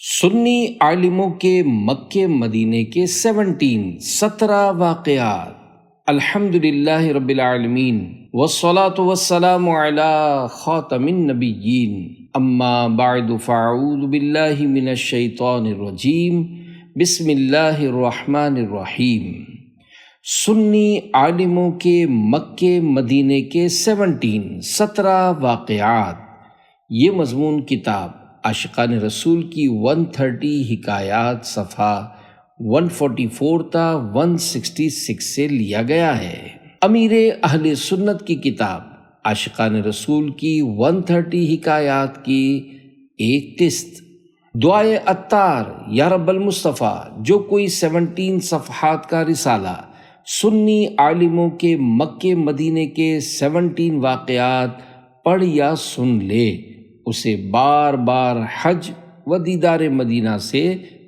سنی عالموں کے مکے مدینے کے 17 واقعات۔ الحمدللہ رب العالمین والصلاة والسلام علی خاتم النبیین، اما بعد فاعوذ باللہ من الشیطان الرجیم، بسم اللہ الرحمن الرحیم۔ سنی عالموں کے مکے مدینے کے 17 واقعات۔ یہ مضمون کتاب عاشقان رسول کی 130 حکایات صفحہ 144 تا 166 سے لیا گیا ہے۔ امیر اہل سنت کی کتاب عاشقان رسول کی 130 حکایات کی ایک قسط۔ دعائے عطار یا رب المصطفیٰ، جو کوئی 17 صفحات کا رسالہ سنی عالموں کے مکے مدینے کے 17 واقعات پڑھ یا سن لے، اسے بار بار حج و دیدار مدینہ سے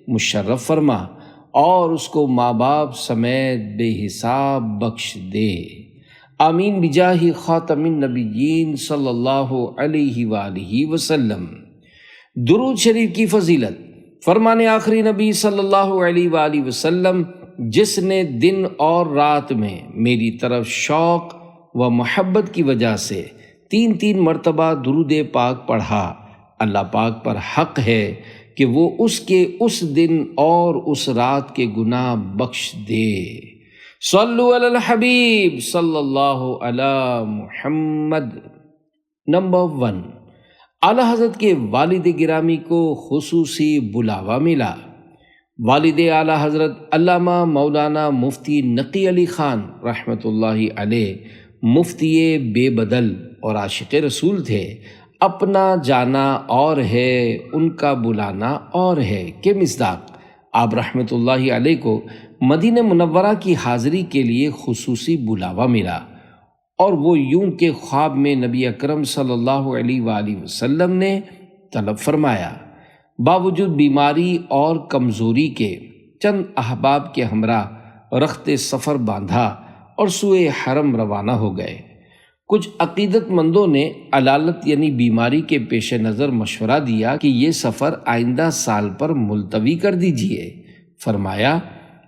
مشرف فرما اور اس کو ماں باپ سمیت بے حساب بخش دے۔ آمین بجاہ خاتم النبیین صلی اللہ علیہ وآلہ وسلم۔ درود شریف کی فضیلت۔ فرمان آخری نبی صلی اللہ علیہ وآلہ وسلم، جس نے دن اور رات میں میری طرف شوق و محبت کی وجہ سے 3 مرتبہ درود پاک پڑھا، اللہ پاک پر حق ہے کہ وہ اس کے اس دن اور اس رات کے گناہ بخش دے۔ صلو علی الحبیب صلی اللہ علی محمد۔ نمبر 1، اعلیٰ حضرت کے والد گرامی کو خصوصی بلاوا ملا۔ والد اعلیٰ حضرت علامہ مولانا مفتی نقی علی خان رحمۃ اللہ علیہ مفتی بے بدل اور عاشق رسول تھے۔ اپنا جانا اور ہے، ان کا بلانا اور ہے کہ مصداق آپ رحمۃ اللہ علیہ کو مدینہ منورہ کی حاضری کے لیے خصوصی بلاوا ملا، اور وہ یوں کہ خواب میں نبی اکرم صلی اللہ علیہ وآلہ وسلم نے طلب فرمایا۔ باوجود بیماری اور کمزوری کے چند احباب کے ہمراہ رخت سفر باندھا اور سوئے حرم روانہ ہو گئے۔ کچھ عقیدت مندوں نے علالت یعنی بیماری کے پیش نظر مشورہ دیا کہ یہ سفر آئندہ سال پر ملتوی کر دیجیے۔ فرمایا،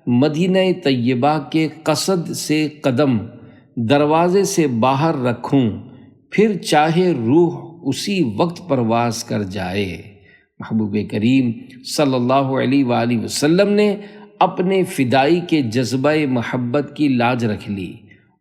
مدینہ طیبہ کے قصد سے قدم دروازے سے باہر رکھوں، پھر چاہے روح اسی وقت پرواز کر جائے۔ محبوب کریم صلی اللہ علیہ وآلہ وسلم نے اپنے فدائی کے جذبہ محبت کی لاج رکھ لی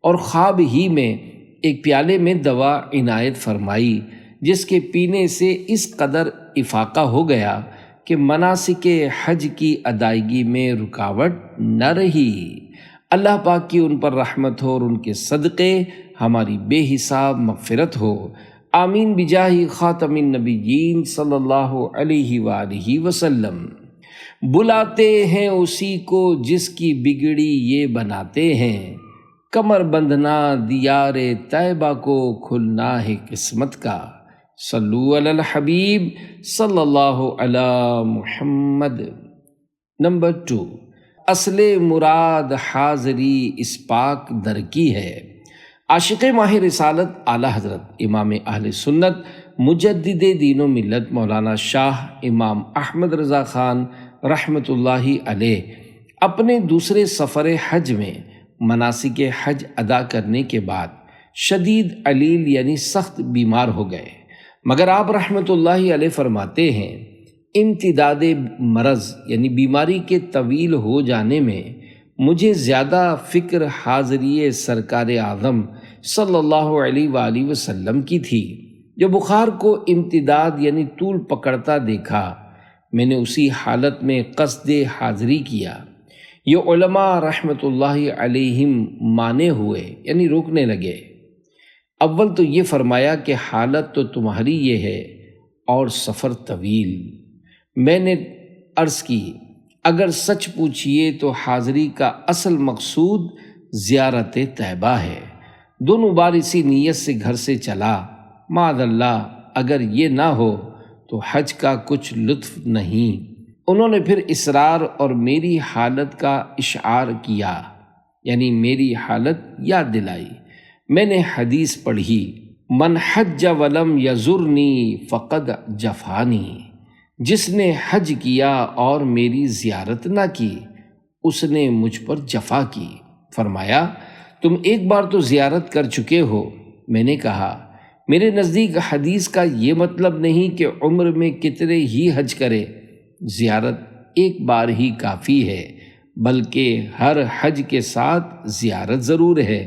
اور خواب ہی میں ایک پیالے میں دوا عنایت فرمائی، جس کے پینے سے اس قدر افاقہ ہو گیا کہ مناسک حج کی ادائیگی میں رکاوٹ نہ رہی۔ اللہ پاک کی ان پر رحمت ہو اور ان کے صدقے ہماری بے حساب مغفرت ہو۔ آمین بجاہ خاتم النبیین صلی اللہ علیہ وآلہ وسلم۔ بلاتے ہیں اسی کو جس کی بگڑی یہ بناتے ہیں، کمر بندھنا دیار طیبہ کو کھلنا ہے قسمت کا۔ صلو علی الحبیب صلی اللہ علی محمد۔ نمبر 2، اصل مراد حاضری اس پاک در کی ہے۔ عاشق ماہ رسالت اعلیٰ حضرت امام اہل سنت مجدد دین و ملت مولانا شاہ امام احمد رضا خان رحمۃ اللہ علیہ اپنے دوسرے سفر حج میں مناسک حج ادا کرنے کے بعد شدید علیل یعنی سخت بیمار ہو گئے، مگر آپ رحمۃ اللہ علیہ فرماتے ہیں، امتداد مرض یعنی بیماری کے طویل ہو جانے میں مجھے زیادہ فکر حاضری سرکار اعظم صلی اللہ علیہ وآلہ وسلم کی تھی۔ جو بخار کو امتداد یعنی طول پکڑتا دیکھا، میں نے اسی حالت میں قصد حاضری کیا۔ یہ علماء رحمۃ اللہ علیہم مانے ہوئے یعنی روکنے لگے۔ اول تو یہ فرمایا کہ حالت تو تمہاری یہ ہے اور سفر طویل۔ میں نے عرض کی، اگر سچ پوچھئے تو حاضری کا اصل مقصود زیارت طیبہ ہے۔ دونوں بار اسی نیت سے گھر سے چلا، معاذ اللہ اگر یہ نہ ہو تو حج کا کچھ لطف نہیں۔ انہوں نے پھر اصرار اور میری حالت کا اشعار کیا، یعنی میری حالت یاد دلائی۔ میں نے حدیث پڑھی، من حج ولم یزرنی فقد جفانی، جس نے حج کیا اور میری زیارت نہ کی اس نے مجھ پر جفا کی۔ فرمایا تم ایک بار تو زیارت کر چکے ہو۔ میں نے کہا میرے نزدیک حدیث کا یہ مطلب نہیں کہ عمر میں کتنے ہی حج کرے، زیارت ایک بار ہی کافی ہے، بلکہ ہر حج کے ساتھ زیارت ضرور ہے۔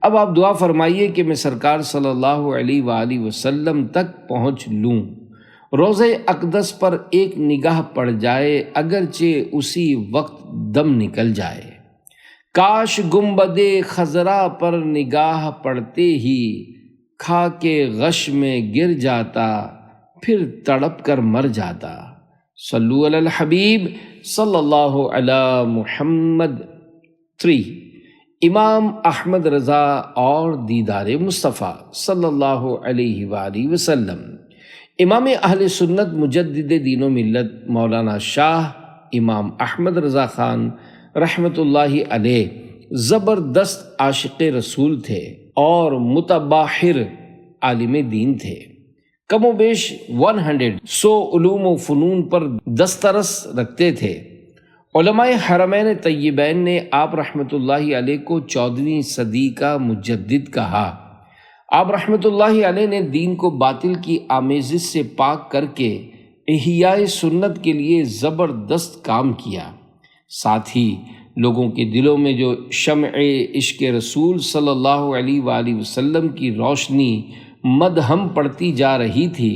اب آپ دعا فرمائیے کہ میں سرکار صلی اللہ علیہ وآلہ وسلم تک پہنچ لوں، روضہ اقدس پر ایک نگاہ پڑ جائے اگرچہ اسی وقت دم نکل جائے۔ کاش گنبد خضرا پر نگاہ پڑتے ہی کھا کے غش میں گر جاتا، پھر تڑپ کر مر جاتا۔ صلو علی الحبیب صلی اللہ علی محمد۔ 3 امام احمد رضا اور دیدار مصطفیٰ صلی اللہ علیہ وآلہ وسلم۔ امام اہل سنت مجدد دین و ملت مولانا شاہ امام احمد رضا خان رحمۃ اللہ علیہ زبردست عاشق رسول تھے اور متباحر عالم دین تھے۔ کم و بیش 100 علوم و فنون پر دسترس رکھتے تھے۔ علماء حرمین طیبین نے آپ رحمۃ اللہ علیہ کو 14ویں صدی کا مجدد کہا۔ آپ رحمۃ اللہ علیہ نے دین کو باطل کی آمیزش سے پاک کر کے احیاء سنت کے لیے زبردست کام کیا۔ ساتھ ہی لوگوں کے دلوں میں جو شمع عشق رسول صلی اللہ علیہ وآلہ وسلم کی روشنی مدہم پڑتی جا رہی تھی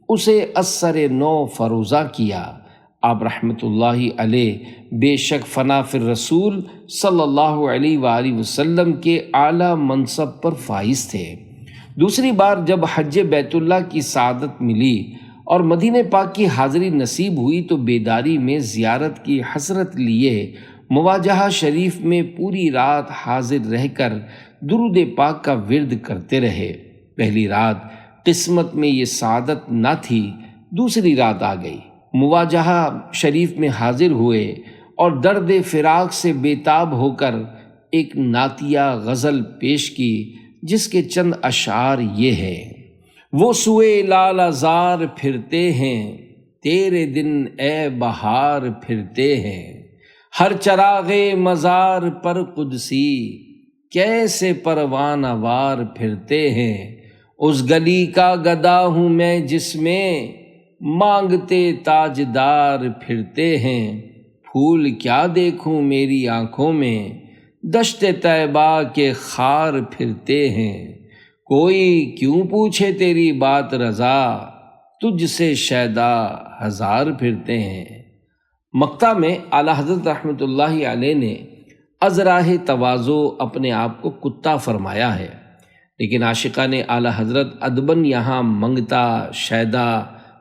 اسے اثر نو فروزہ کیا۔ آپ رحمۃ اللہ علیہ بے شک فنا فی الرسول صلی اللہ علیہ وآلہ وسلم کے اعلیٰ منصب پر فائز تھے۔ دوسری بار جب حج بیت اللہ کی سعادت ملی اور مدینہ پاک کی حاضری نصیب ہوئی تو بیداری میں زیارت کی حسرت لیے مواجہہ شریف میں پوری رات حاضر رہ کر درود پاک کا ورد کرتے رہے۔ پہلی رات قسمت میں یہ سعادت نہ تھی، دوسری رات آ گئی، مواجہہ شریف میں حاضر ہوئے اور درد فراق سے بےتاب ہو کر ایک نعتیہ غزل پیش کی جس کے چند اشعار یہ ہیں: وہ سوئے لال زار پھرتے ہیں، تیرے دن اے بہار پھرتے ہیں، ہر چراغ مزار پر قدسی کیسے پروانہ وار پھرتے ہیں، اس گلی کا گدا ہوں میں جس میں مانگتے تاجدار پھرتے ہیں، پھول کیا دیکھوں میری آنکھوں میں دشت طیبہ کے خار پھرتے ہیں، کوئی کیوں پوچھے تیری بات رضا تجھ سے شیدا ہزار پھرتے ہیں۔ مقطع میں اعلیٰ حضرت رحمۃ اللہ علیہ نے از راہ تواضع اپنے آپ کو کتا فرمایا ہے، لیکن عاشقان اعلیٰ حضرت ادباً یہاں منگتا، شیدا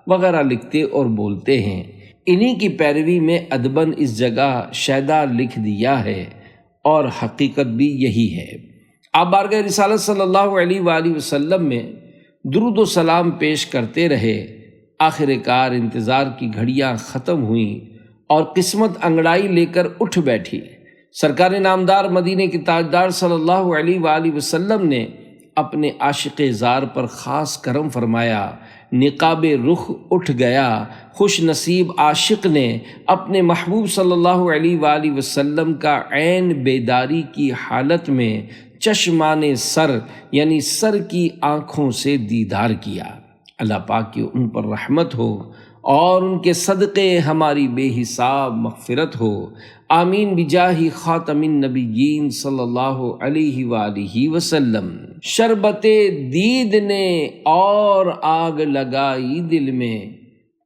وغیرہ لکھتے اور بولتے ہیں۔ انہی کی پیروی میں ادباً اس جگہ شیدا لکھ دیا ہے اور حقیقت بھی یہی ہے۔ آپ بارگاہ رسالت صلی اللہ علیہ وآلہ وسلم میں درود و سلام پیش کرتے رہے۔ آخر کار انتظار کی گھڑیاں ختم ہوئیں اور قسمت انگڑائی لے کر اٹھ بیٹھی۔ سرکار نامدار مدینے کے تاجدار صلی اللہ علیہ وآلہ وسلم نے اپنے عاشق زار پر خاص کرم فرمایا، نقاب رخ اٹھ گیا۔ خوش نصیب عاشق نے اپنے محبوب صلی اللہ علیہ وآلہ وسلم کا عین بیداری کی حالت میں چشمان سر یعنی سر کی آنکھوں سے دیدار کیا۔ اللہ پاک کی ان پر رحمت ہو اور ان کے صدقے ہماری بے حساب مغفرت ہو، آمین بجاہ خاتم النبیین صلی اللہ علیہ وآلہ وسلم۔ شربت دید نے اور آگ لگائی دل میں،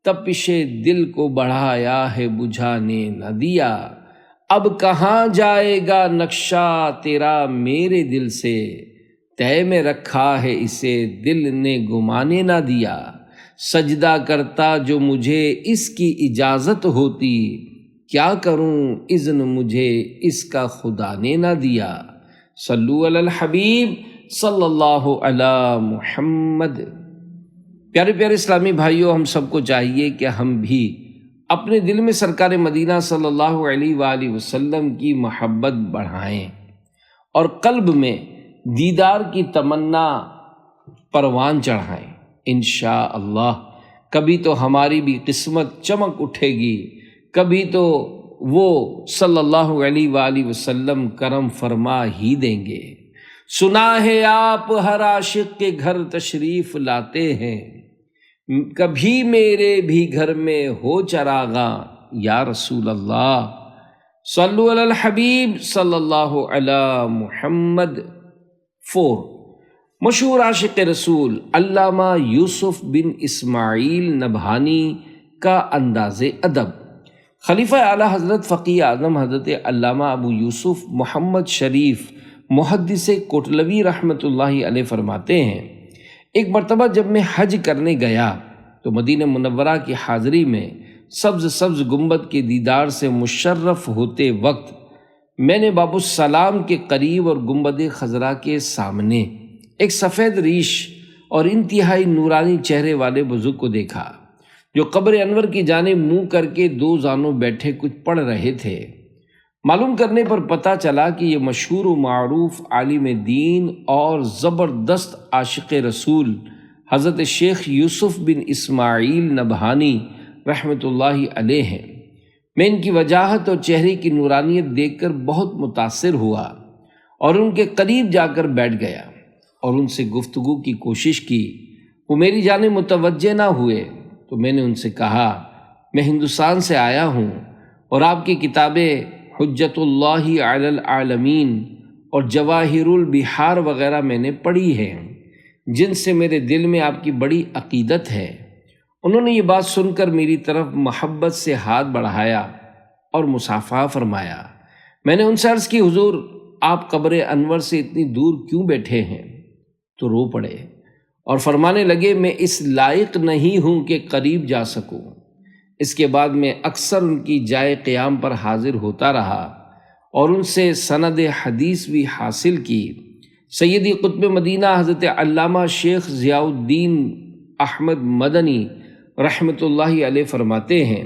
تپش دل کو بڑھایا ہے بجھانے نہ دیا، اب کہاں جائے گا نقشہ تیرا میرے دل سے، تہ میں رکھا ہے اسے دل نے گمانے نہ دیا، سجدہ کرتا جو مجھے اس کی اجازت ہوتی، کیا کروں اذن مجھے اس کا خدا نے نہ دیا۔ صلو علی الحبیب صلی اللہ علی محمد۔ پیارے پیارے اسلامی بھائیوں، ہم سب کو چاہیے کہ ہم بھی اپنے دل میں سرکار مدینہ صلی اللہ علیہ وآلہ وسلم کی محبت بڑھائیں اور قلب میں دیدار کی تمنا پروان چڑھائیں۔ انشاءاللہ کبھی تو ہماری بھی قسمت چمک اٹھے گی، کبھی تو وہ صلی اللہ علیہ وآلہ وسلم کرم فرما ہی دیں گے۔ سنا ہے آپ ہر عاشق کے گھر تشریف لاتے ہیں، کبھی میرے بھی گھر میں ہو چراغاں یا رسول اللہ۔ صلو علی الحبیب صلی اللہ علی محمد۔ 4، مشہور عاشق رسول علامہ یوسف بن اسماعیل نبہانی کا انداز ادب۔ خلیفہ اعلیٰ حضرت فقیہ اعظم حضرت علامہ ابو یوسف محمد شریف محدث کوٹلوی رحمۃ اللہ علیہ فرماتے ہیں، ایک مرتبہ جب میں حج کرنے گیا تو مدینہ منورہ کی حاضری میں سبز گنبد کے دیدار سے مشرف ہوتے وقت میں نے باب السلام کے قریب اور گنبد خضرا کے سامنے ایک سفید ریش اور انتہائی نورانی چہرے والے بزرگ کو دیکھا جو قبر انور کی جانب منہ کر کے 2 زانوں بیٹھے کچھ پڑھ رہے تھے۔ معلوم کرنے پر پتہ چلا کہ یہ مشہور و معروف عالم دین اور زبردست عاشق رسول حضرت شیخ یوسف بن اسماعیل نبہانی رحمۃ اللہ علیہ ہیں۔ میں ان کی وجاہت اور چہرے کی نورانیت دیکھ کر بہت متاثر ہوا اور ان کے قریب جا کر بیٹھ گیا اور ان سے گفتگو کی کوشش کی۔ وہ میری جانب متوجہ نہ ہوئے تو میں نے ان سے کہا، میں ہندوستان سے آیا ہوں اور آپ کی کتابیں حجت اللہ علی العالمین اور جواہر البحار وغیرہ میں نے پڑھی ہیں، جن سے میرے دل میں آپ کی بڑی عقیدت ہے۔ انہوں نے یہ بات سن کر میری طرف محبت سے ہاتھ بڑھایا اور مصافحہ فرمایا۔ میں نے ان سے عرض کی، حضور آپ قبر انور سے اتنی دور کیوں بیٹھے ہیں؟ تو رو پڑے اور فرمانے لگے، میں اس لائق نہیں ہوں کہ قریب جا سکوں۔ اس کے بعد میں اکثر ان کی جائے قیام پر حاضر ہوتا رہا اور ان سے سند حدیث بھی حاصل کی۔ سیدی قطب مدینہ حضرت علامہ شیخ ضیاء الدین احمد مدنی رحمۃ اللہ علیہ فرماتے ہیں،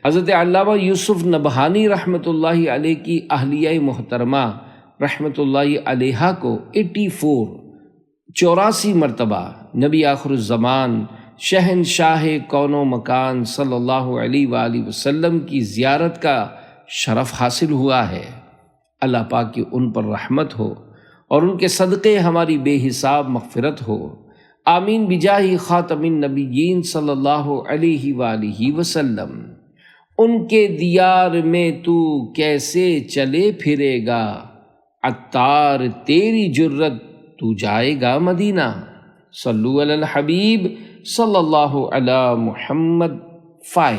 حضرت علامہ یوسف نبہانی رحمۃ اللہ علیہ کی اہلیہ محترمہ رحمۃ اللہ علیہا کو 84 مرتبہ نبی آخر الزمان شہنشاہ کون و مکان صلی اللہ علیہ وآلہ وسلم کی زیارت کا شرف حاصل ہوا ہے۔ اللہ پاک کی ان پر رحمت ہو اور ان کے صدقے ہماری بے حساب مغفرت ہو، آمین بجاہ خاتم النبیین صلی اللہ علیہ وآلہ وسلم۔ ان کے دیار میں تو کیسے چلے پھرے گا، عطار تیری جرت تو جائے گا مدینہ۔ صلو علی الحبیب صلی اللہ علی محمد۔ 5،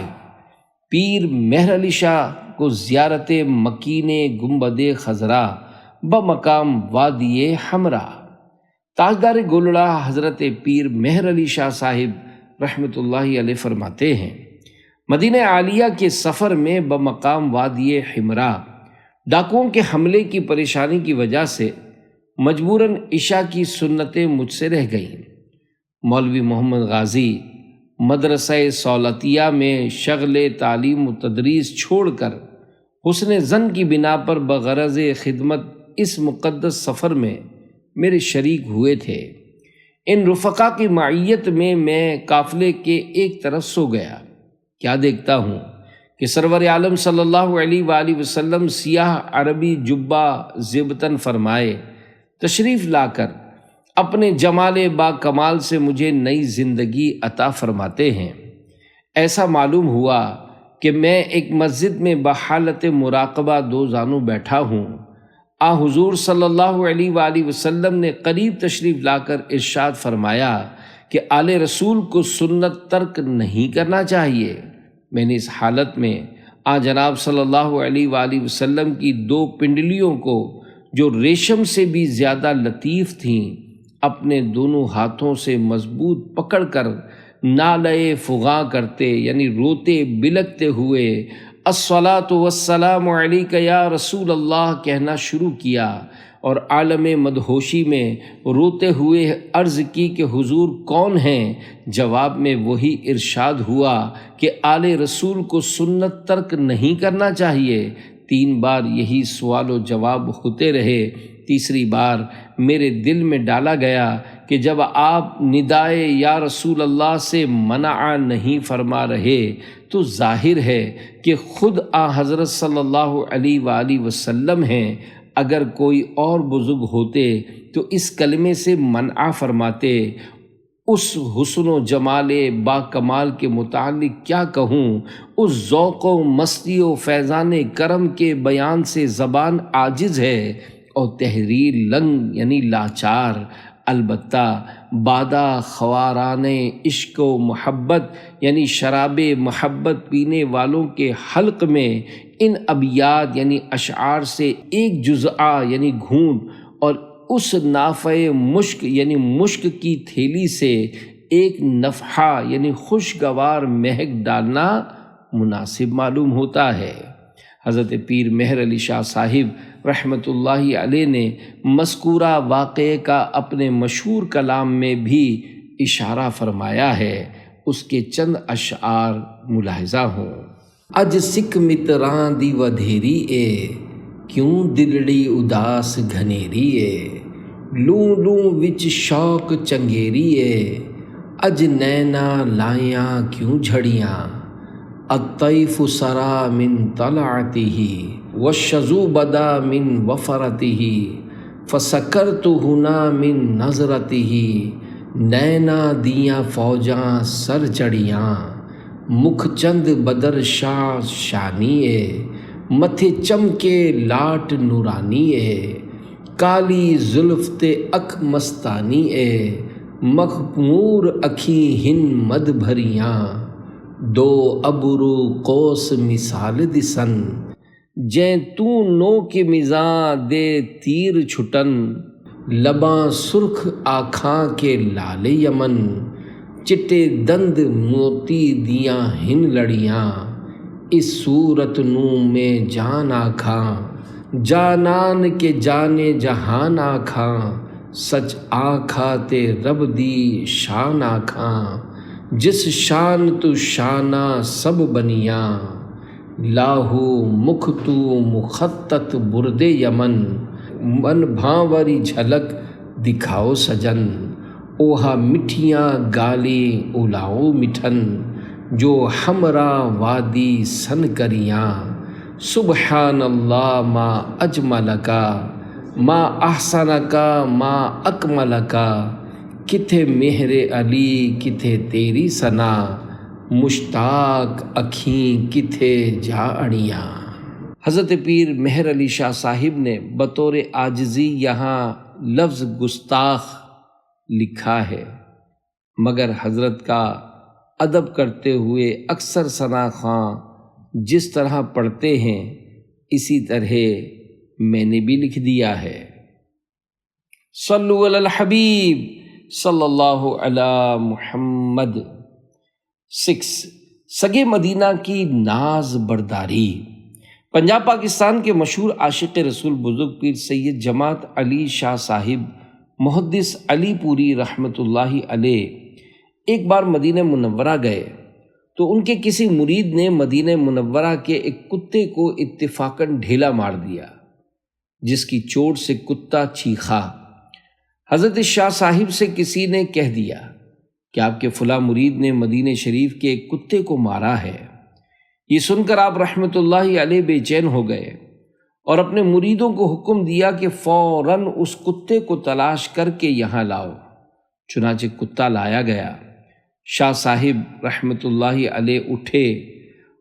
پیر مہر علی شاہ کو زیارت مکین گنبد خضرا بمقام وادی حمرا۔ تاجدار گولڑا حضرت پیر مہر علی شاہ صاحب رحمۃ اللہ علیہ فرماتے ہیں، مدینہ عالیہ کے سفر میں بمقام وادی حمرا ڈاکوؤں کے حملے کی پریشانی کی وجہ سے مجبوراً عشاء کی سنتیں مجھ سے رہ گئیں۔ مولوی محمد غازی مدرسہ سولتیہ میں شغل تعلیم و تدریس چھوڑ کر حسن ظن کی بنا پر بغرض خدمت اس مقدس سفر میں میرے شریک ہوئے تھے۔ ان رفقا کی معیت میں قافلے کے ایک طرف سو گیا۔ کیا دیکھتا ہوں کہ سرور عالم صلی اللہ علیہ وآلہ وسلم سیاہ عربی جبہ زیبتن فرمائے تشریف لا کر اپنے جمال با کمال سے مجھے نئی زندگی عطا فرماتے ہیں۔ ایسا معلوم ہوا کہ میں ایک مسجد میں بحالت مراقبہ 2 زانوں بیٹھا ہوں۔ حضور صلی اللہ علیہ وآلہ وسلم نے قریب تشریف لا کر ارشاد فرمایا کہ آل رسول کو سنت ترک نہیں کرنا چاہیے۔ میں نے اس حالت میں جناب صلی اللہ علیہ وآلہ وسلم کی 2 پنڈلیوں کو جو ریشم سے بھی زیادہ لطیف تھیں اپنے دونوں ہاتھوں سے مضبوط پکڑ کر نالے فغاں کرتے یعنی روتے بلکتے ہوئے الصلاۃ والسلام علیک یا رسول اللہ کہنا شروع کیا اور عالم مدہوشی میں روتے ہوئے عرض کی کہ حضور کون ہیں؟ جواب میں وہی ارشاد ہوا کہ آل رسول کو سنت ترک نہیں کرنا چاہیے۔ 3 بار یہی سوال و جواب ہوتے رہے۔ تیسری بار میرے دل میں ڈالا گیا کہ جب آپ ندائے یا رسول اللہ سے منع نہیں فرما رہے تو ظاہر ہے کہ خود حضرت صلی اللہ علیہ وآلہ وسلم ہیں۔ اگر کوئی اور بزرگ ہوتے تو اس کلمے سے منع فرماتے۔ اس حسن و جمال با کمال کے متعلق کیا کہوں، اس ذوق و مستی و فیضان کرم کے بیان سے زبان عاجز ہے اور تحریر لنگ یعنی لاچار۔ البتہ بادہ خواران عشق و محبت یعنی شراب محبت پینے والوں کے حلق میں ان ابیات یعنی اشعار سے ایک جزعہ یعنی گھونٹ اور اس نافع مشک یعنی مشک کی تھیلی سے ایک نفحہ یعنی خوشگوار مہک ڈالنا مناسب معلوم ہوتا ہے۔ حضرت پیر مہر علی شاہ صاحب رحمۃ اللہ علیہ نے مذکورہ واقعے کا اپنے مشہور کلام میں بھی اشارہ فرمایا ہے۔ اس کے چند اشعار ملاحظہ ہوں۔ اج سکھ متراں دی ودھیری اے، کیوں دلڑی اداس گھنیری اے، لوں لوں وچ شوق چنگیری اے، اج نینا لائیاں کیوں جھڑیاں، الطیف سرا من طلعتہ والشذو بدا من وفرتہ، فسکرت ہنا من نظرتہ، نینا دیاں فوجاں سر چڑھیاں، مکھ چند بدر شاہ شانی اے، متھے چمکے لاٹ نورانی اے، کالی زلف تے اک مستانی اے، مخمور اکھیں ہن مد بھریاں، دو ابرو قوس مثال دسن، جیں تو نو کے مزاں دے تیر چھٹن، لباں سرخ آکھاں کے لال یمن، چٹے دند موتی دیاں ہن لڑیاں، اس صورت نو میں جان آکھاں، جانان کے جانے جہان آکھاں، سچ آکھا تے رب دی شان آکھاں، جس شان تو شانہ سب بنیاں، لاہو مکھ تو مخطط برد یمن، من بھانوری جھلک دکھاؤ سجن، اوہا مٹھیاں گالی الاؤ مٹھن، جو ہمراہ وادی سن کریاں، سبحان اللہ ما اجملکا، ما احسنکا، ما اکملکا، کتھے مہر علی کتھے تیری ثنا، مشتاق اکھیں کتھے جا اڑیاں۔ حضرت پیر مہر علی شاہ صاحب نے بطور عاجزی یہاں لفظ گستاخ لکھا ہے، مگر حضرت کا ادب کرتے ہوئے اکثر ثنا خواں جس طرح پڑھتے ہیں اسی طرح میں نے بھی لکھ دیا ہے۔ صلو علی الحبیب صلی اللہ علی محمد۔ 6 سگے مدینہ کی ناز برداری۔ پنجاب پاکستان کے مشہور عاشق رسول بزرگ پیر سید جماعت علی شاہ صاحب محدث علی پوری رحمۃ اللہ علیہ ایک بار مدینہ منورہ گئے تو ان کے کسی مرید نے مدینہ منورہ کے ایک کتے کو اتفاقاً ڈھیلا مار دیا، جس کی چوٹ سے کتا چیخا۔ حضرت شاہ صاحب سے کسی نے کہہ دیا کہ آپ کے فلاں مرید نے مدینہ شریف کے ایک کتے کو مارا ہے۔ یہ سن کر آپ رحمۃ اللہ علیہ بے چین ہو گئے اور اپنے مریدوں کو حکم دیا کہ فوراً اس کتے کو تلاش کر کے یہاں لاؤ۔ چنانچہ کتا لایا گیا۔ شاہ صاحب رحمۃ اللہ علیہ اٹھے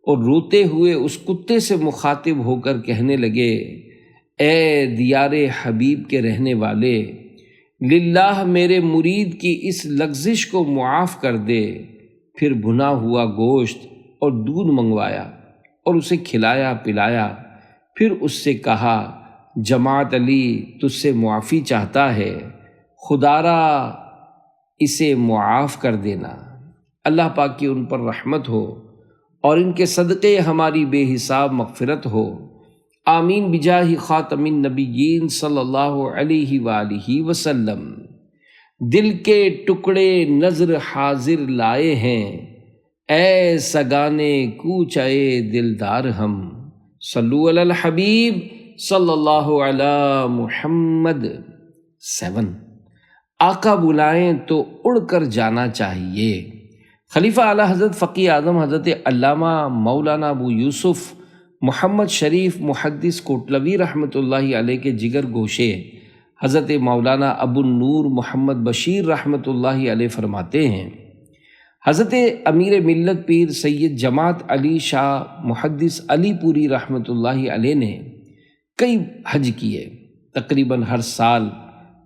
اور روتے ہوئے اس کتے سے مخاطب ہو کر کہنے لگے، اے دیار حبیب کے رہنے والے، للہ میرے مرید کی اس لغزش کو معاف کر دے۔ پھر بھنا ہوا گوشت اور دودھ منگوایا اور اسے کھلایا پلایا۔ پھر اس سے کہا، جماعت علی تجھ سے معافی چاہتا ہے، خدا را اسے معاف کر دینا۔ اللہ پاک کی ان پر رحمت ہو اور ان کے صدقے ہماری بے حساب مغفرت ہو، آمین بجاہ خاتم النبیین صلی اللہ علیہ وآلہ وسلم۔ دل کے ٹکڑے نظر حاضر لائے ہیں، اے سگانے کوچے دلدار ہم، صلو علی الحبیب صلی اللہ علی محمد۔ 7 آقا بلائیں تو اڑ کر جانا چاہیے۔ خلیفہ اعلیٰ حضرت فقی اعظم حضرت علامہ مولانا ابو یوسف محمد شریف محدث کوٹلوی رحمۃ اللہ علیہ کے جگر گوشے حضرت مولانا ابو النور محمد بشیر رحمۃ اللہ علیہ فرماتے ہیں، حضرت امیر ملت پیر سید جماعت علی شاہ محدث علی پوری رحمۃ اللہ علیہ نے کئی حج کیے، تقریباً ہر سال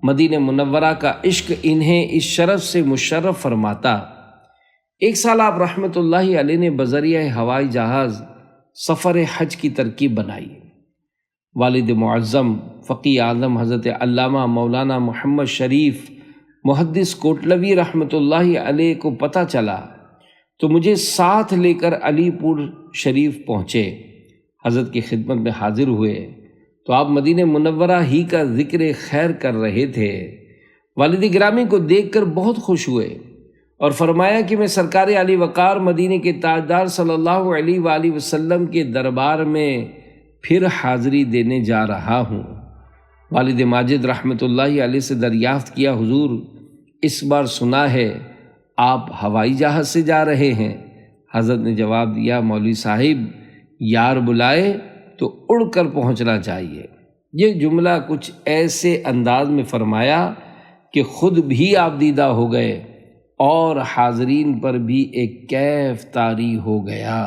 مدینہ منورہ کا عشق انہیں اس شرف سے مشرف فرماتا۔ ایک سال آپ رحمۃ اللہ علیہ نے بذریعہ ہوائی جہاز سفر حج کی ترکیب بنائی۔ والد معظم فقی اعظم حضرت علامہ مولانا محمد شریف محدث کوٹلوی رحمۃ اللہ علیہ کو پتہ چلا تو مجھے ساتھ لے کر علی پور شریف پہنچے، حضرت کی خدمت میں حاضر ہوئے تو آپ مدینہ منورہ ہی کا ذکر خیر کر رہے تھے۔ والد گرامی کو دیکھ کر بہت خوش ہوئے اور فرمایا کہ میں سرکار علی وقار مدینہ کے تاجدار صلی اللہ علیہ وآلہ وسلم کے دربار میں پھر حاضری دینے جا رہا ہوں۔ والد ماجد رحمۃ اللہ علیہ سے دریافت کیا، حضور اس بار سنا ہے آپ ہوائی جہاز سے جا رہے ہیں؟ حضرت نے جواب دیا، مولوی صاحب یار بلائے تو اڑ کر پہنچنا چاہیے۔ یہ جملہ کچھ ایسے انداز میں فرمایا کہ خود بھی آپ دیدہ ہو گئے اور حاضرین پر بھی ایک کیف طاری ہو گیا۔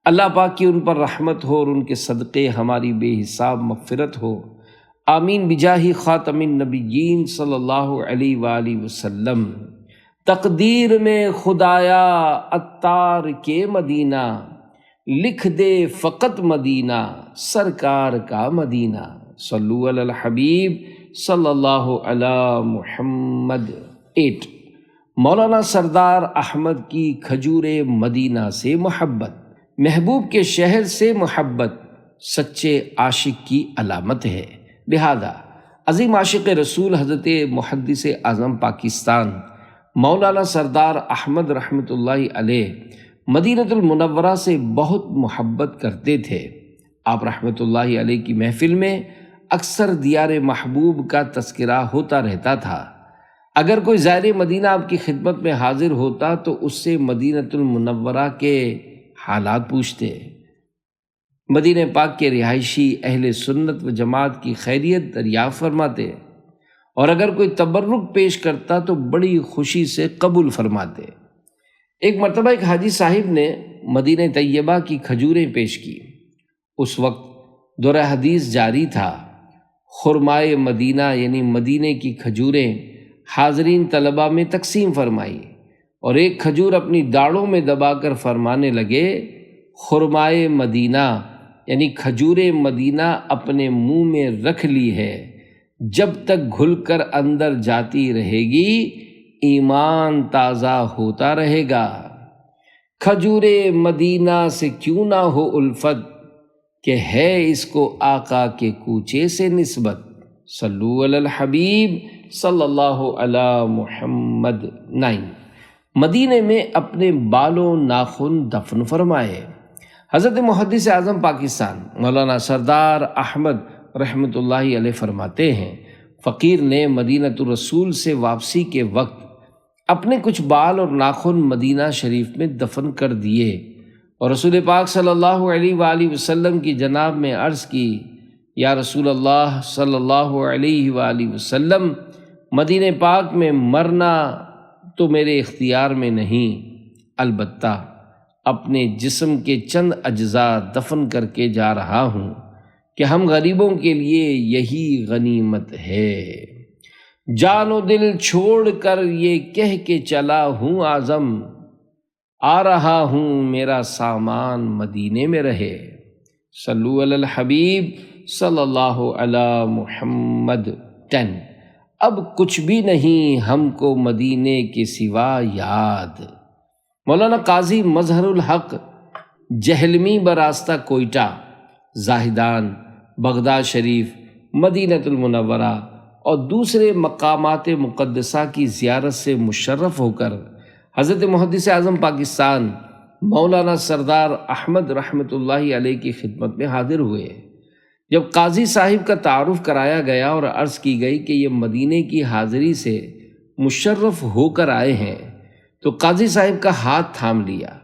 اللہ پاک کی ان پر رحمت ہو اور ان کے صدقے ہماری بے حساب مغفرت ہو، آمین بجاہ خاتم النبیین صلی اللہ علیہ وآلہ وسلم۔ تقدیر میں خدایا عطار کے مدینہ، لکھ دے فقط مدینہ سرکار کا مدینہ، صلو علی الحبیب صلی اللہ علی محمد۔ 8 مولانا سردار احمد کی کھجور مدینہ سے محبت۔ محبوب کے شہر سے محبت سچے عاشق کی علامت ہے، لہذا عظیم عاشق رسول حضرت محدث اعظم پاکستان مولانا سردار احمد رحمۃ اللہ علیہ مدینہ المنورہ سے بہت محبت کرتے تھے۔ آپ رحمۃ اللہ علیہ کی محفل میں اکثر دیار محبوب کا تذکرہ ہوتا رہتا تھا۔ اگر کوئی زائر مدینہ آپ کی خدمت میں حاضر ہوتا تو اس سے مدینہ المنورہ کے حالات پوچھتے، مدینہ پاک کے رہائشی اہل سنت و جماعت کی خیریت دریافت فرماتے، اور اگر کوئی تبرک پیش کرتا تو بڑی خوشی سے قبول فرماتے۔ ایک مرتبہ ایک حاجی صاحب نے مدینہ طیبہ کی کھجوریں پیش کی۔ اس وقت دورہ حدیث جاری تھا۔ خرمائے مدینہ یعنی مدینہ کی کھجوریں حاضرین طلبہ میں تقسیم فرمائی، اور ایک کھجور اپنی داڑھوں میں دبا کر فرمانے لگے، خرمائے مدینہ یعنی کھجور مدینہ اپنے منہ میں رکھ لی ہے، جب تک گھل کر اندر جاتی رہے گی ایمان تازہ ہوتا رہے گا۔ کھجور مدینہ سے کیوں نہ ہو الفت، کہ ہے اس کو آقا کے کوچے سے نسبت، صلو علی الحبیب صلی اللہ علی محمد۔ 9 مدینے میں اپنے بال و ناخن دفن فرمائے۔ حضرت محدث اعظم پاکستان مولانا سردار احمد رحمۃ اللہ علیہ فرماتے ہیں، فقیر نے مدینہ الرسول سے واپسی کے وقت اپنے کچھ بال اور ناخن مدینہ شریف میں دفن کر دیے، اور رسول پاک صلی اللہ علیہ وآلہ وسلم کی جناب میں عرض کی، یا رسول اللہ صلی اللہ علیہ وآلہ وسلم، مدینہ پاک میں مرنا تو میرے اختیار میں نہیں، البتہ اپنے جسم کے چند اجزاء دفن کر کے جا رہا ہوں کہ ہم غریبوں کے لیے یہی غنیمت ہے۔ جان و دل چھوڑ کر یہ کہہ کے چلا ہوں عازم، آ رہا ہوں میرا سامان مدینے میں رہے، صلو علی الحبیب صلی اللہ علی محمد۔ 10 اب کچھ بھی نہیں ہم کو مدینے کے سوا یاد۔ مولانا قاضی مظہر الحق جہلمی براستہ کوئٹہ، زاہدان، بغداد شریف، مدینہ المنورہ اور دوسرے مقامات مقدسہ کی زیارت سے مشرف ہو کر حضرت محدث اعظم پاکستان مولانا سردار احمد رحمۃ اللہ علیہ کی خدمت میں حاضر ہوئے۔ جب قاضی صاحب کا تعارف کرایا گیا اور عرض کی گئی کہ یہ مدینے کی حاضری سے مشرف ہو کر آئے ہیں، تو قاضی صاحب کا ہاتھ تھام لیا۔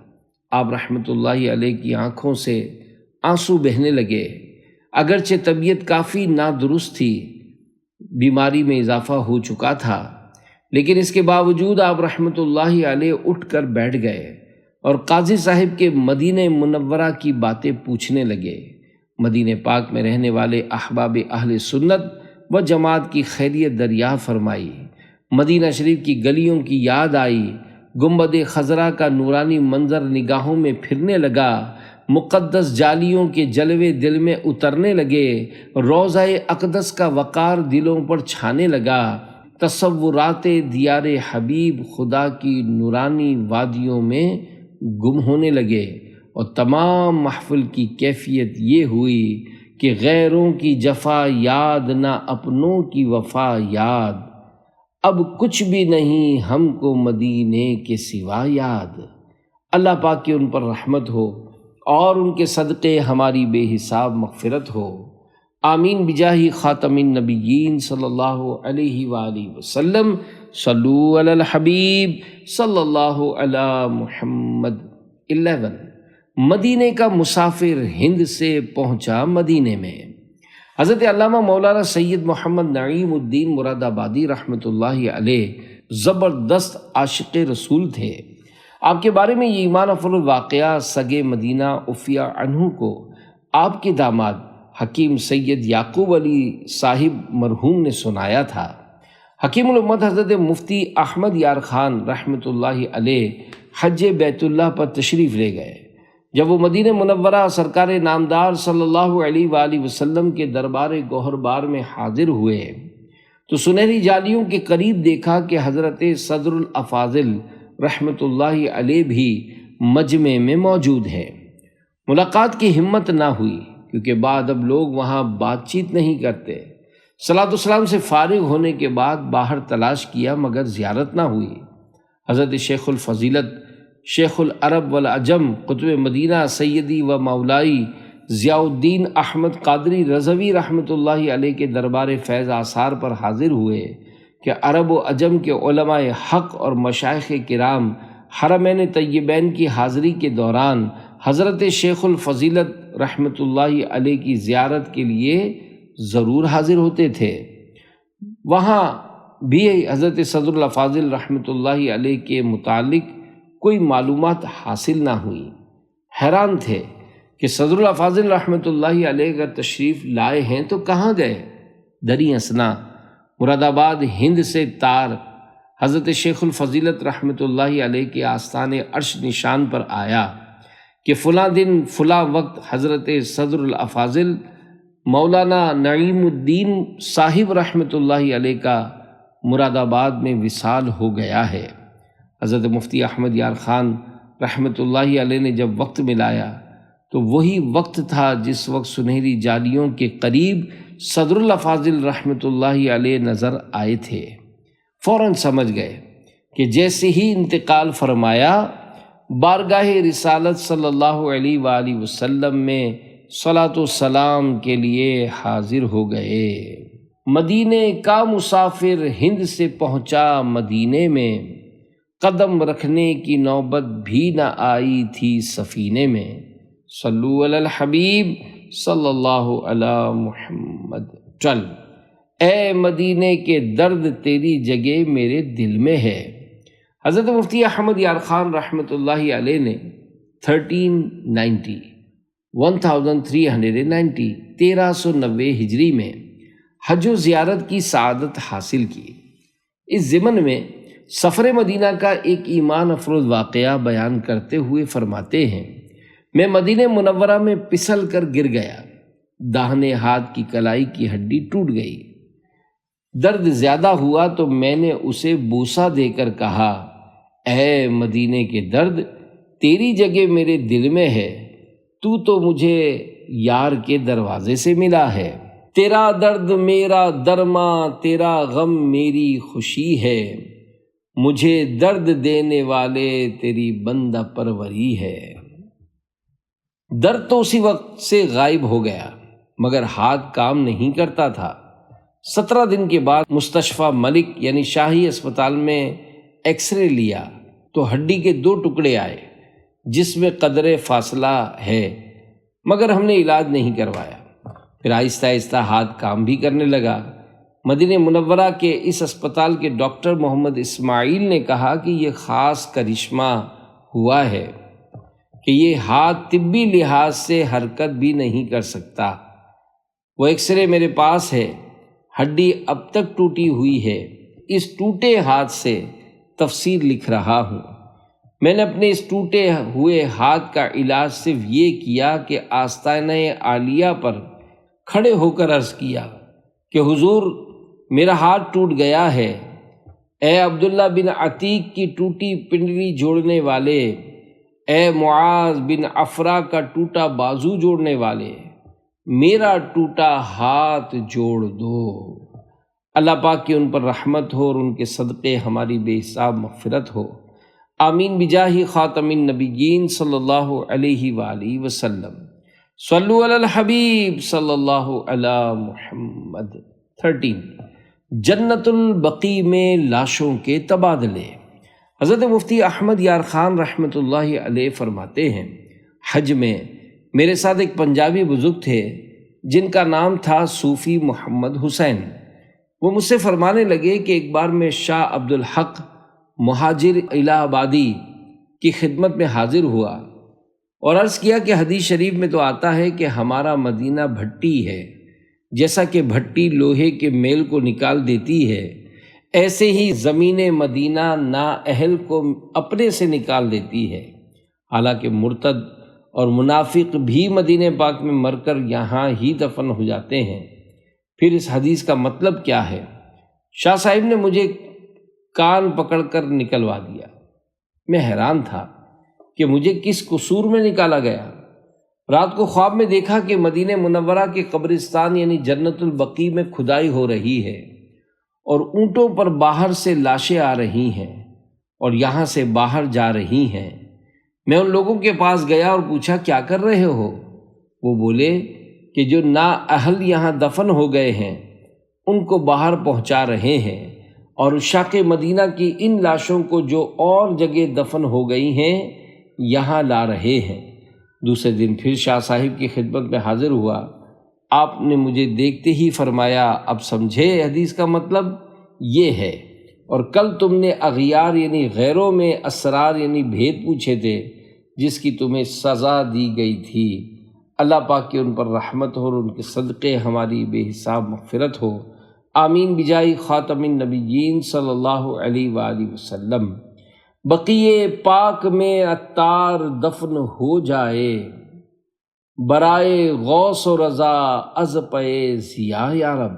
آپ رحمۃ اللہ علیہ کی آنکھوں سے آنسو بہنے لگے۔ اگرچہ طبیعت کافی نادرست تھی، بیماری میں اضافہ ہو چکا تھا، لیکن اس کے باوجود آپ رحمۃ اللہ علیہ اٹھ کر بیٹھ گئے اور قاضی صاحب کے مدینہ منورہ کی باتیں پوچھنے لگے۔ مدینہ پاک میں رہنے والے احباب اہل سنت و جماعت کی خیریت دریافت فرمائی۔ مدینہ شریف کی گلیوں کی یاد آئی، گنبد خضرا کا نورانی منظر نگاہوں میں پھرنے لگا، مقدس جالیوں کے جلوے دل میں اترنے لگے، روضہ اقدس کا وقار دلوں پر چھانے لگا، تصورات دیار حبیب خدا کی نورانی وادیوں میں گم ہونے لگے، اور تمام محفل کی کیفیت یہ ہوئی کہ غیروں کی جفا یاد نہ اپنوں کی وفا یاد، اب کچھ بھی نہیں ہم کو مدینے کے سوا یاد۔ اللہ پاک کی ان پر رحمت ہو اور ان کے صدقے ہماری بے حساب مغفرت ہو، آمین بجاہ خاتم النبیین صلی اللہ علیہ وآلہ وسلم۔ صلو علی الحبیب صلی اللہ علی محمد۔ 11 مدینے کا مسافر ہند سے پہنچا مدینے میں۔ حضرت علامہ مولانا سید محمد نعیم الدین مراد آبادی رحمۃ اللہ علیہ زبردست عاشق رسول تھے۔ آپ کے بارے میں یہ ایمان افروز واقعہ سگے مدینہ عفیہ عنہ کو آپ کے داماد حکیم سید یعقوب علی صاحب مرحوم نے سنایا تھا۔ حکیم الامت حضرت مفتی احمد یار خان رحمۃ اللہ علیہ حج بیت اللہ پر تشریف لے گئے۔ جب وہ مدینہ منورہ سرکار نامدار صلی اللہ علیہ وآلہ وسلم کے دربار گوہر بار میں حاضر ہوئے تو سنہری جالیوں کے قریب دیکھا کہ حضرت صدر الافاضل رحمۃ اللہ علیہ بھی مجمع میں موجود ہیں۔ ملاقات کی ہمت نہ ہوئی کیونکہ بعد اب لوگ وہاں بات چیت نہیں کرتے۔ صلاۃ والسلام سے فارغ ہونے کے بعد باہر تلاش کیا مگر زیارت نہ ہوئی۔ حضرت شیخ الفضیلت شیخ العرب والعجم قطب مدینہ سیدی و مولائی ضیاء الدین احمد قادری رضوی رحمۃ اللہ علیہ کے دربار فیض آثار پر حاضر ہوئے کہ عرب و عجم کے علماء حق اور مشائخ کرام حرمین طیبین کی حاضری کے دوران حضرت شیخ الفضیلت رحمۃ اللہ علیہ کی زیارت کے لیے ضرور حاضر ہوتے تھے۔ وہاں بھی حضرت صدر الافاضل رحمۃ اللہ علیہ کے متعلق کوئی معلومات حاصل نہ ہوئی۔ حیران تھے کہ صدر الافاضل رحمۃ اللہ علیہ اگر تشریف لائے ہیں تو کہاں گئے؟ دری اثنا مراد آباد ہند سے تار حضرت شیخ الفضیلت رحمۃ اللہ علیہ کے آستان عرش نشان پر آیا کہ فلاں دن فلاں وقت حضرت صدر الافاضل مولانا نعیم الدین صاحب رحمۃ اللہ علیہ کا مراد آباد میں وصال ہو گیا ہے۔ حضرت مفتی احمد یار خان رحمۃ اللہ علیہ نے جب وقت ملایا تو وہی وقت تھا جس وقت سنہری جالیوں کے قریب صدر الافاضل رحمۃ اللہ علیہ نظر آئے تھے۔ فوراً سمجھ گئے کہ جیسے ہی انتقال فرمایا بارگاہ رسالت صلی اللہ علیہ وآلہ وسلم میں صلاۃ و سلام کے لیے حاضر ہو گئے۔ مدینے کا مسافر ہند سے پہنچا مدینے میں، قدم رکھنے کی نوبت بھی نہ آئی تھی سفینے میں۔ صلو علی الحبیب صلی اللہ علی محمد۔ چل اے مدینے کے درد تیری جگہ میرے دل میں ہے۔ حضرت مفتی احمد یار خان رحمۃ اللہ علیہ نے 1390 ہجری میں حج و زیارت کی سعادت حاصل کی۔ اس ضمن میں سفر مدینہ کا ایک ایمان افروز واقعہ بیان کرتے ہوئے فرماتے ہیں، میں مدینہ منورہ میں پھسل کر گر گیا، داہنے ہاتھ کی کلائی کی ہڈی ٹوٹ گئی۔ درد زیادہ ہوا تو میں نے اسے بوسہ دے کر کہا، اے مدینے کے درد تیری جگہ میرے دل میں ہے، تو مجھے یار کے دروازے سے ملا ہے۔ تیرا درد میرا درماں، تیرا غم میری خوشی ہے، مجھے درد دینے والے تیری بندہ پروری ہے۔ درد تو اسی وقت سے غائب ہو گیا مگر ہاتھ کام نہیں کرتا تھا۔ 17 دن کے بعد مستشفی ملک یعنی شاہی اسپتال میں ایکس رے لیا تو ہڈی کے 2 ٹکڑے آئے جس میں قدر فاصلہ ہے، مگر ہم نے علاج نہیں کروایا۔ پھر آہستہ آہستہ ہاتھ کام بھی کرنے لگا۔ مدینہ منورہ کے اس اسپتال کے ڈاکٹر محمد اسماعیل نے کہا کہ یہ خاص کرشمہ ہوا ہے کہ یہ ہاتھ طبی لحاظ سے حرکت بھی نہیں کر سکتا۔ وہ ایکس رے میرے پاس ہے، ہڈی اب تک ٹوٹی ہوئی ہے۔ اس ٹوٹے ہاتھ سے تفسیر لکھ رہا ہوں۔ میں نے اپنے اس ٹوٹے ہوئے ہاتھ کا علاج صرف یہ کیا کہ آستانہ عالیہ پر کھڑے ہو کر عرض کیا کہ حضور میرا ہاتھ ٹوٹ گیا ہے، اے عبداللہ بن عتیق کی ٹوٹی پنڈلی جوڑنے والے، اے معاذ بن افرا کا ٹوٹا بازو جوڑنے والے، میرا ٹوٹا ہاتھ جوڑ دو۔ اللہ پاک کی ان پر رحمت ہو اور ان کے صدقے ہماری بے حساب مغفرت ہو، آمین بجاہ خاتم النبیین صلی اللہ علیہ وآلہ وسلم۔ صلو علی الحبیب صلی اللہ علی محمد۔ 13 جنت البقیع میں لاشوں کے تبادلے۔ حضرت مفتی احمد یار خان رحمۃ اللہ علیہ فرماتے ہیں، حج میں میرے ساتھ ایک پنجابی بزرگ تھے جن کا نام تھا صوفی محمد حسین۔ وہ مجھ سے فرمانے لگے کہ ایک بار میں شاہ عبد الحق مہاجر الہ آبادی کی خدمت میں حاضر ہوا اور عرض کیا کہ حدیث شریف میں تو آتا ہے کہ ہمارا مدینہ بھٹی ہے، جیسا کہ بھٹی لوہے کے میل کو نکال دیتی ہے، ایسے ہی زمین مدینہ نااہل کو اپنے سے نکال دیتی ہے۔ حالانکہ مرتد اور منافق بھی مدینہ پاک میں مر کر یہاں ہی دفن ہو جاتے ہیں۔ پھر اس حدیث کا مطلب کیا ہے؟ شاہ صاحب نے مجھے کان پکڑ کر نکلوا دیا۔ میں حیران تھا کہ مجھے کس قصور میں نکالا گیا۔ رات کو خواب میں دیکھا کہ مدینہ منورہ کے قبرستان یعنی جنت البقیع میں کھدائی ہو رہی ہے اور اونٹوں پر باہر سے لاشیں آ رہی ہیں اور یہاں سے باہر جا رہی ہیں۔ میں ان لوگوں کے پاس گیا اور پوچھا کیا کر رہے ہو؟ وہ بولے کہ جو نااہل یہاں دفن ہو گئے ہیں ان کو باہر پہنچا رہے ہیں اور عشاق مدینہ کی ان لاشوں کو جو اور جگہ دفن ہو گئی ہیں یہاں لا رہے ہیں۔ دوسرے دن پھر شاہ صاحب کی خدمت میں حاضر ہوا۔ آپ نے مجھے دیکھتے ہی فرمایا، اب سمجھے حدیث کا مطلب یہ ہے، اور کل تم نے اغیار یعنی غیروں میں اسرار یعنی بھید پوچھے تھے جس کی تمہیں سزا دی گئی تھی۔ اللہ پاک کی ان پر رحمت ہو اور ان کے صدقے ہماری بے حساب مغفرت ہو، آمین بجاہ خاتم النبیین صلی اللہ علیہ وآلہ وسلم۔ بقیع پاک میں عطار دفن ہو جائے، برائے غوث و رضا از پے ضیاء یا رب،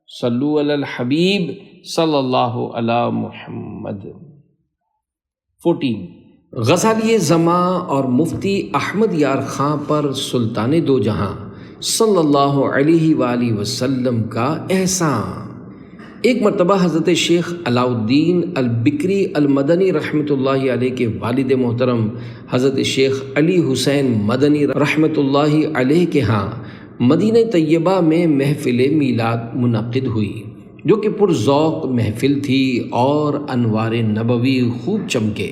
صلو علی الحبیب صلی اللہ علی محمد۔ 14 غزالی زماں اور مفتی احمد یار خان پر سلطان دو جہاں صلی اللہ علیہ وآلہ وسلم کا احسان۔ ایک مرتبہ حضرت شیخ علاء الدین البکری المدنی رحمۃ اللہ علیہ کے والد محترم حضرت شیخ علی حسین مدنی رحمۃ اللہ علیہ کے ہاں مدینہ طیبہ میں محفل میلاد منعقد ہوئی، جو کہ پرذوق محفل تھی اور انوار نبوی خوب چمکے۔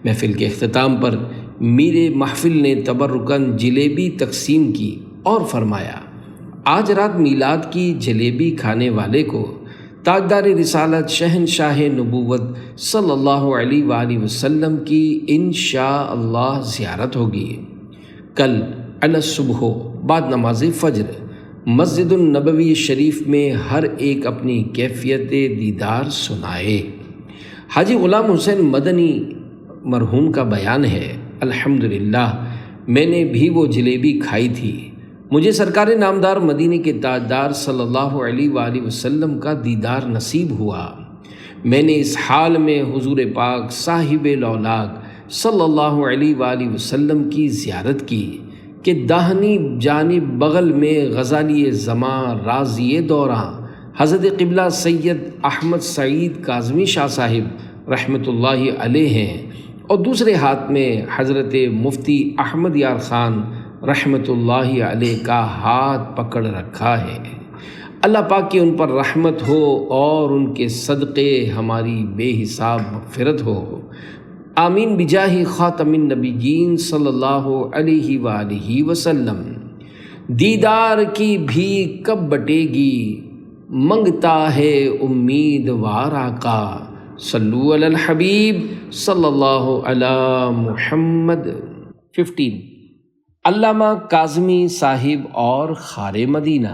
محفل کے اختتام پر میر محفل نے تبرکاً جلیبی تقسیم کی اور فرمایا، آج رات میلاد کی جلیبی کھانے والے کو تاجدار رسالت شہنشاہ نبوت صلی اللہ علیہ وآلہ وسلم کی انشاءاللہ زیارت ہوگی۔ کل علی الصبح بعد نماز فجر مسجد النبوی شریف میں ہر ایک اپنی کیفیت دیدار سنائے۔ حاجی غلام حسین مدنی مرحوم کا بیان ہے، الحمدللہ میں نے بھی وہ جلیبی کھائی تھی۔ مجھے سرکار نامدار مدینے کے تاجدار صلی اللہ علیہ وآلہ وسلم کا دیدار نصیب ہوا۔ میں نے اس حال میں حضور پاک صاحب لولاک صلی اللہ علیہ وآلہ وسلم کی زیارت کی کہ داہنی جانب بغل میں غزالی زماں راضی دوراں حضرت قبلہ سید احمد سعید کاظمی شاہ صاحب رحمۃ اللہ علیہ ہیں اور دوسرے ہاتھ میں حضرت مفتی احمد یار خان رحمۃ اللہ علیہ کا ہاتھ پکڑ رکھا ہے۔ اللہ پاک کی ان پر رحمت ہو اور ان کے صدقے ہماری بے حساب مغفرت ہو۔ آمین بجاہ خاتم النبیین صلی اللہ علیہ وآلہ وسلم۔ دیدار کی بھی کب بٹے گی، منگتا ہے امیدوار آقا، صلو علی الحبیب صلی اللہ علی محمد۔ 15 علامہ کاظمی صاحب اور خار مدینہ۔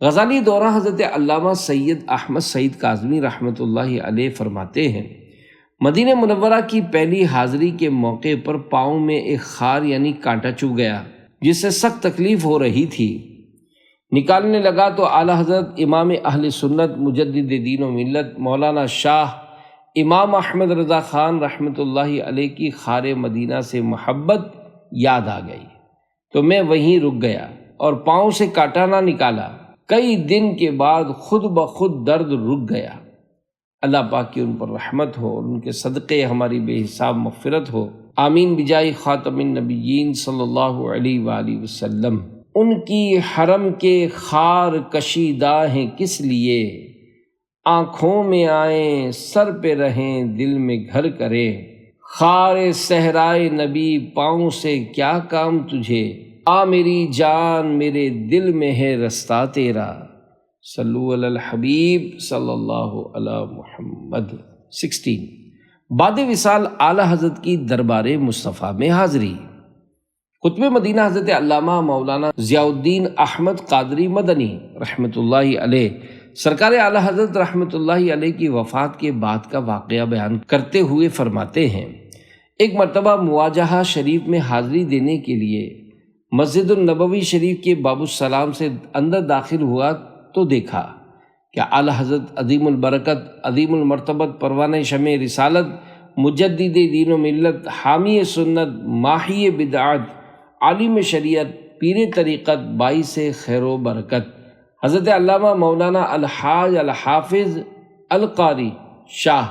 غزالی دورہ حضرت علامہ سید احمد سعید کاظمی رحمۃ اللہ علیہ فرماتے ہیں، مدینہ منورہ کی پہلی حاضری کے موقع پر پاؤں میں ایک خار یعنی کانٹا چبھ گیا، جس سے سخت تکلیف ہو رہی تھی۔ نکالنے لگا تو اعلیٰ حضرت امام اہل سنت مجدد دین و ملت مولانا شاہ امام احمد رضا خان رحمۃ اللہ علیہ کی خار مدینہ سے محبت یاد آ گئی، تو میں وہیں رک گیا اور پاؤں سے کانٹا نہ نکالا۔ کئی دن کے بعد خود بخود درد رک گیا۔ اللہ پاک کی ان پر رحمت ہو اور ان کے صدقے ہماری بے حساب مغفرت ہو۔ آمین بجائے خاتم النبیین صلی اللہ علیہ وآلہ وسلم۔ ان کی حرم کے خار کشیدہ ہیں کس لیے، آنکھوں میں آئیں سر پہ رہیں دل میں گھر کریں، خار صحرائے نبی پاؤں سے کیا کام تجھے، آ میری جان میرے دل میں ہے رستہ تیرا، صلو علی الحبیب صلی اللہ علی محمد۔ 16 بعد وصال اعلیٰ حضرت کی دربار مصطفیٰ میں حاضری۔ قطب مدینہ حضرت علامہ مولانا ضیاء الدین احمد قادری مدنی رحمۃ اللہ علیہ سرکار اعلیٰ حضرت رحمۃ اللہ علیہ کی وفات کے بعد کا واقعہ بیان کرتے ہوئے فرماتے ہیں، ایک مرتبہ مواجہہ شریف میں حاضری دینے کے لیے مسجد النبوی شریف کے باب السلام سے اندر داخل ہوا تو دیکھا کہ اعلیٰ حضرت عظیم البرکت عظیم المرتبت پروانہ شمع رسالت مجدد دین و ملت حامی سنت ماحی بدعت عالم شریعت پیر طریقت باعث خیر و برکت حضرت علامہ مولانا الحاج الحافظ القاری شاہ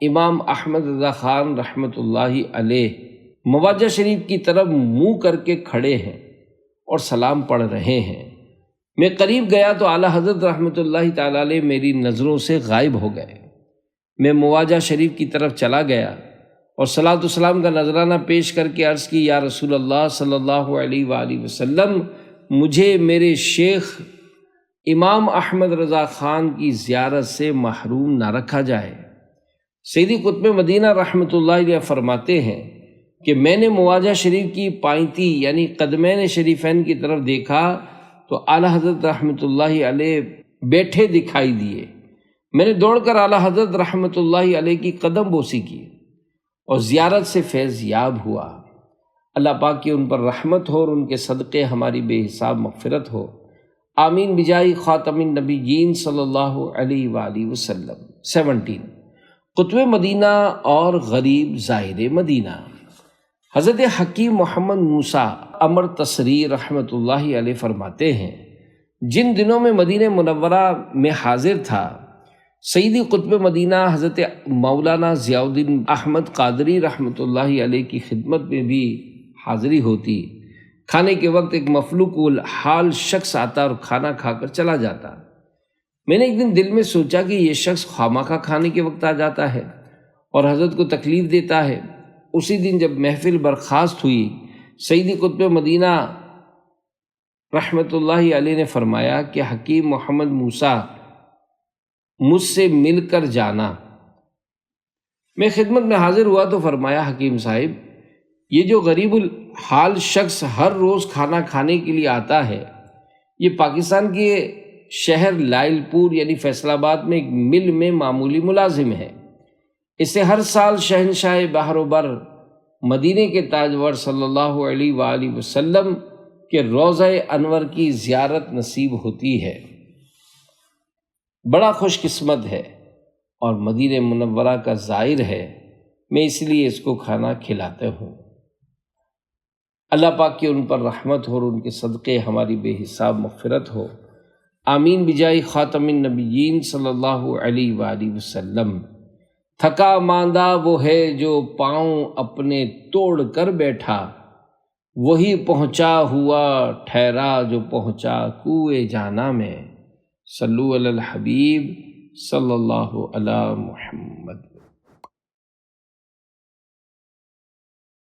امام احمد رضا خان رحمۃ اللہ علیہ مواجہ شریف کی طرف منہ کر کے کھڑے ہیں اور سلام پڑھ رہے ہیں۔ میں قریب گیا تو اعلیٰ حضرت رحمۃ اللہ تعالیٰ علیہ میری نظروں سے غائب ہو گئے۔ میں مواجہ شریف کی طرف چلا گیا اور صلاۃ والسلام کا نذرانہ پیش کر کے عرض کی، یا رسول اللہ صلی اللہ علیہ وآلہ وسلم، مجھے میرے شیخ امام احمد رضا خان کی زیارت سے محروم نہ رکھا جائے۔ سیدی قطب مدینہ رحمۃ اللہ علیہ فرماتے ہیں کہ میں نے مواجہ شریف کی پائنتی یعنی قدمین شریفین کی طرف دیکھا تو اعلیٰ حضرت رحمۃ اللہ علیہ بیٹھے دکھائی دیے۔ میں نے دوڑ کر اعلیٰ حضرت رحمۃ اللہ علیہ کی قدم بوسی کی اور زیارت سے فیض یاب ہوا۔ اللہ پاک کی ان پر رحمت ہو اور ان کے صدقے ہماری بے حساب مغفرت ہو۔ آمین بجاہ خاتم النبیین صلی اللہ علیہ وآلہ وسلم۔ 17 قطب مدینہ اور غریب زائر مدینہ۔ حضرت حکیم محمد موسیٰ امر تصری رحمۃ اللہ علیہ فرماتے ہیں، جن دنوں میں مدینہ منورہ میں حاضر تھا، سیدی قطب مدینہ حضرت مولانا ضیاء الدین احمد قادری رحمۃ اللہ علیہ کی خدمت میں بھی حاضری ہوتی۔ کھانے کے وقت ایک مفلوق الحال شخص آتا اور کھانا کھا کر چلا جاتا۔ میں نے ایک دن دل میں سوچا کہ یہ شخص خواہ کھانے کے وقت آ جاتا ہے اور حضرت کو تکلیف دیتا ہے۔ اسی دن جب محفل برخاست ہوئی، سیدی قطب مدینہ رحمۃ اللہ علیہ نے فرمایا کہ حکیم محمد موسیٰ مجھ سے مل کر جانا۔ میں خدمت میں حاضر ہوا تو فرمایا، حکیم صاحب، یہ جو غریب الحال شخص ہر روز کھانا کھانے کے لیے آتا ہے، یہ پاکستان کے شہر لائل پور یعنی فیصل آباد میں ایک مل میں معمولی ملازم ہے۔ اسے ہر سال شہنشاہ بحر و بر مدینے کے تاجور صلی اللہ علیہ وآلہ وسلم کے روضہ انور کی زیارت نصیب ہوتی ہے۔ بڑا خوش قسمت ہے اور مدینہ منورہ کا زائر ہے، میں اس لیے اس کو کھانا کھلاتا ہوں۔ اللہ پاک کی ان پر رحمت ہو اور ان کے صدقے ہماری بے حساب مغفرت ہو۔ آمین بجائے خاتم النبیین صلی اللہ علیہ وآلہ وسلم۔ تھکا ماندہ وہ ہے جو پاؤں اپنے توڑ کر بیٹھا، وہی پہنچا ہوا ٹھہرا جو پہنچا کوئے جانا میں۔ صلو علی الحبیب صلی اللہ علی محمد۔